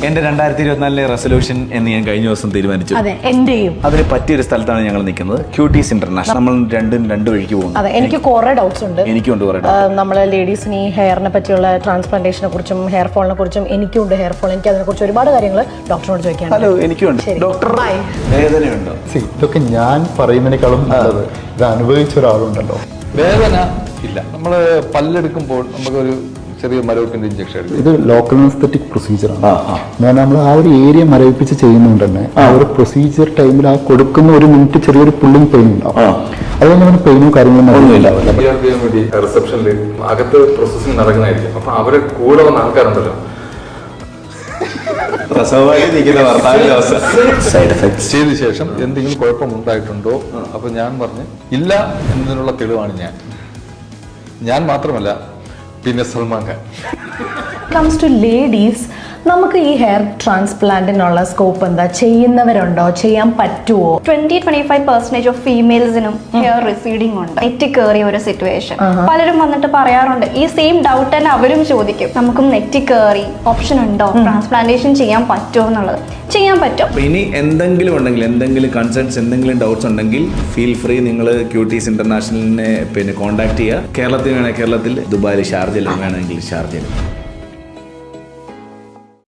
എന്റെ 2024 റെസൊല്യൂഷൻ എന്ന് ഞാൻ കഴിഞ്ഞ ദിവസം തീരുമാനിച്ചു. അതെ, എന്റെയും. അതിന് പറ്റിയൊരു സ്ഥലത്താണ് ഞങ്ങൾ നിൽക്കുന്നത്, ക്യൂട്ടീസ് ഇന്റർനാഷണൽ. നമ്മൾ രണ്ട് വഴിക്ക് പോകുന്നു. അതെ, എനിക്ക് കുറെ ഡൗട്ട്സ് ഉണ്ട്. എനിക്കുണ്ട് കുറെ. നമ്മളെ ലേഡീസിന് ഈ ഹെയറിനെ പറ്റിയുള്ള ട്രാൻസ്പ്ലാന്റേഷനെ കുറിച്ചും ഹെയർ ഫോളിനെ കുറിച്ചും എനിക്കുണ്ട് ഹെയർ ഫോൾ. എനിക്ക് അതിനെ കുറിച്ച് ഒരുപാട് കാര്യങ്ങൾ ഡോക്ടറിനോട് ചോദിക്കാൻ. ഹലോ, എനിക്കുണ്ട്. ഡോക്ടർ വേദനയുണ്ടോ? ഇതൊക്കെ ഞാൻ പറയുന്നതിനേക്കാളും നല്ലത് ഇത് അനുഭവിച്ച ഒരാളുണ്ടല്ലോ. വേദന ഇല്ല. നമ്മൾ പല്ലെടുക്കുമ്പോൾ നമുക്കൊരു ചെറിയ മരവിപ്പിന്റെ ഇഞ്ചക്ഷൻ എടുക്കും. ഇത് ലോക്കൽ അനസ്തെറ്റിക് പ്രൊസീജിയറാണ്. നമ്മൾ ആ ഒരു ഏരിയ മരവിപ്പിച്ച് ചെയ്യുന്നതുകൊണ്ട് തന്നെ ആ ഒരു പ്രൊസീജിയർ ടൈമിൽ ആ കൊടുക്കുന്ന ഒരു മിനിറ്റ് ചെറിയൊരു പുള്ളിങ് പെയിൻ ഉണ്ടാവും. അതുകൊണ്ട് നമ്മൾ പെയിനോ കാര്യങ്ങളൊന്നും ഒന്നുമില്ല. റിസപ്ഷനിൽ അകത്ത് പ്രോസസ്സിംഗ് നടക്കുന്നതായിരിക്കും. അപ്പൊ അവരെ കൂടെ വന്ന ആൾക്കാരുണ്ടല്ലോ, സൈഡ് എഫക്ട്സ് ചെയ്ത ശേഷം എന്തെങ്കിലും കുഴപ്പമുണ്ടായിട്ടുണ്ടോ? അപ്പൊ ഞാൻ പറഞ്ഞു ഇല്ല എന്നതിനുള്ള തെളിവാണ് ഞാൻ മാത്രമല്ല, പിന്നെ Salman Khan. Comes to ladies, നമുക്ക് ഈ ഹെയർ ട്രാൻസ്പ്ലാന്റിനുള്ള സ്കോപ്പ് എന്താ? ചെയ്യുന്നവരുണ്ടോ? ചെയ്യാൻ പറ്റുമോ? 20-25% ഓഫ് ഫീമെയിൽസിനും ഹെയർ റിസീഡിംഗ് ഉണ്ട്. നെറ്റ് കയറിയ ഒരു സിറ്റുവേഷൻ പലരും വന്നിട്ട് പറയാറുണ്ട്. ഈ സെയിം ഡൗട്ട് തന്നെ അവരും ചോദിക്കും, നമുക്കും നെറ്റ് കയറി ഓപ്ഷൻ ഉണ്ടോ, ട്രാൻസ്പ്ലാന്റേഷൻ ചെയ്യാൻ പറ്റുമോ എന്നുള്ളത്. ചെയ്യാൻ പറ്റും. ഇനി എന്തെങ്കിലും ഉണ്ടെങ്കിൽ, എന്തെങ്കിലും കൺസേൺസ്, എന്തെങ്കിലും ഡൗട്ട്സ് ഉണ്ടെങ്കിൽ ഫീൽ ഫ്രീ. നിങ്ങൾ ക്യൂട്ടീസ് ഇന്റർനാഷണലിനെ കോൺടാക്ട് ചെയ്യുക. കേരളത്തിൽ വേണമെങ്കിൽ കേരളത്തിൽ, ദുബായിൽ ഷാർജയിലും വേണമെങ്കിൽ ഷാർജയിലും.